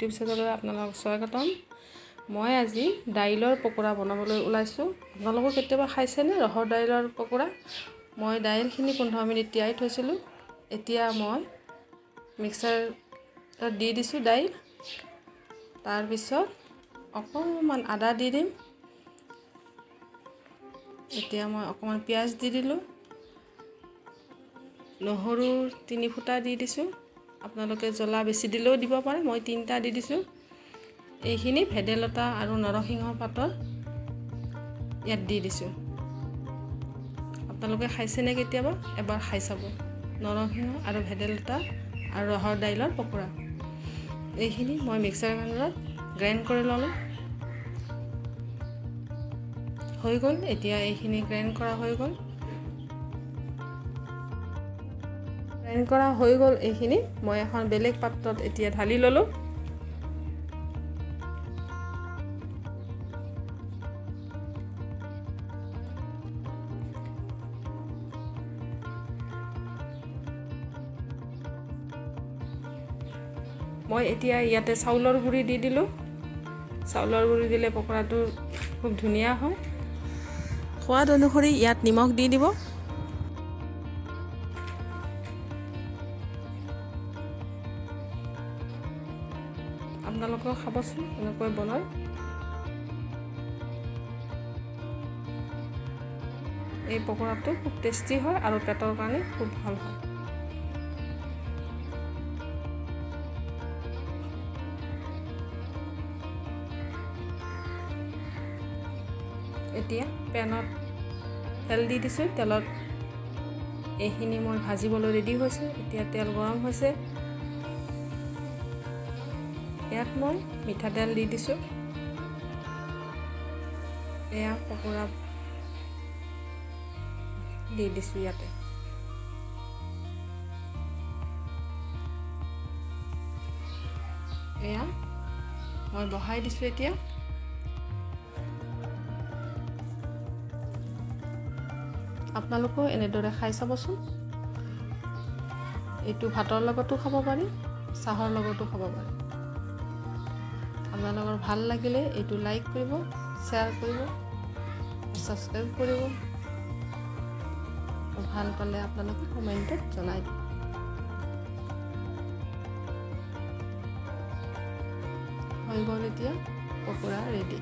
YouTube চেনেললৈ আপোনালোকক স্বাগতম। মই আজি দাইলৰ পকোৰা বনাবলৈ ওলাইছোঁ। আপোনালোকে কেতিয়াবা খাইছেনে ৰহৰ দাইলৰ পকোৰা? মই দাইলখিনি 15 মিনিট তিয়াই থৈছিলোঁ। এতিয়া মই মিক্সাৰত দি দিছোঁ দাইল। তাৰপিছত অকণমান আদা দি দিম। এতিয়া মই অকণমান পিঁয়াজ দি দিলোঁ। নহৰু 3 ফুটা দি দিছোঁ। আপোনালোকে জ্বলা বেছি দিলেও দিব পাৰে, মই 3টা দি দিছোঁ। এইখিনি ভেদাইলতা আৰু নৰসিংহ পাতৰ ইয়াত দি দিছোঁ। আপোনালোকে খাইছেনে কেতিয়াবা? এবাৰ খাই চাব। নৰসিংহ আৰু ভেদাইলতা আৰু ৰহৰ দাইলৰ পকোৰা। এইখিনি মই মিক্সাৰ গ্ৰাইণ্ডাৰত গ্ৰাইণ্ড কৰি ল'লোঁ। হৈ গ'ল। এতিয়া এইখিনি গ্ৰাইণ্ড কৰা হৈ গ'ল। গ্ৰাইণ্ড কৰা হৈ গ'ল। এইখিনি মই এখন বেলেগ পাত্ৰত এতিয়া ঢালি ল'লোঁ। মই এতিয়া ইয়াতে চাউলৰ গুড়ি দি দিলোঁ। চাউলৰ গুড়ি দিলে পকোৰাটো খুব ধুনীয়া হয়। সোৱাদ অনুসৰি ইয়াত নিমখ দি দিব। আপোনালোকেও খাবচোন এনেকৈ বনাই। এই পকোৰাটো খুব টেষ্টি হয় আৰু পেটৰ কাৰণে খুব ভাল হয়। এতিয়া পেনত তেল দি দিছোঁ। তেলত এইখিনি মই ভাজিবলৈ ৰেডি হৈছোঁ। এতিয়া তেল গৰম হৈছে। ইয়াত মই মিঠাতেল দি দিছোঁ। এয়া পকোৰা দি দিছোঁ ইয়াতে। এয়া মই বহাই দিছোঁ এতিয়া। আপোনালোকেও এনেদৰে খাই চাবচোন। এইটো ভাতৰ লগতো খাব পাৰি, চাহৰ লগতো খাব পাৰি। আপোনালোকৰ ভাল লাগিলে এইটো লাইক কৰিব, শ্বেয়াৰ কৰিব, ছাবস্ক্ৰাইব কৰিব। ভাল পালে আপোনালোকে কমেণ্টত জনাই দিব। হৈ গ'ল এতিয়া পকোৰা ৰেডি।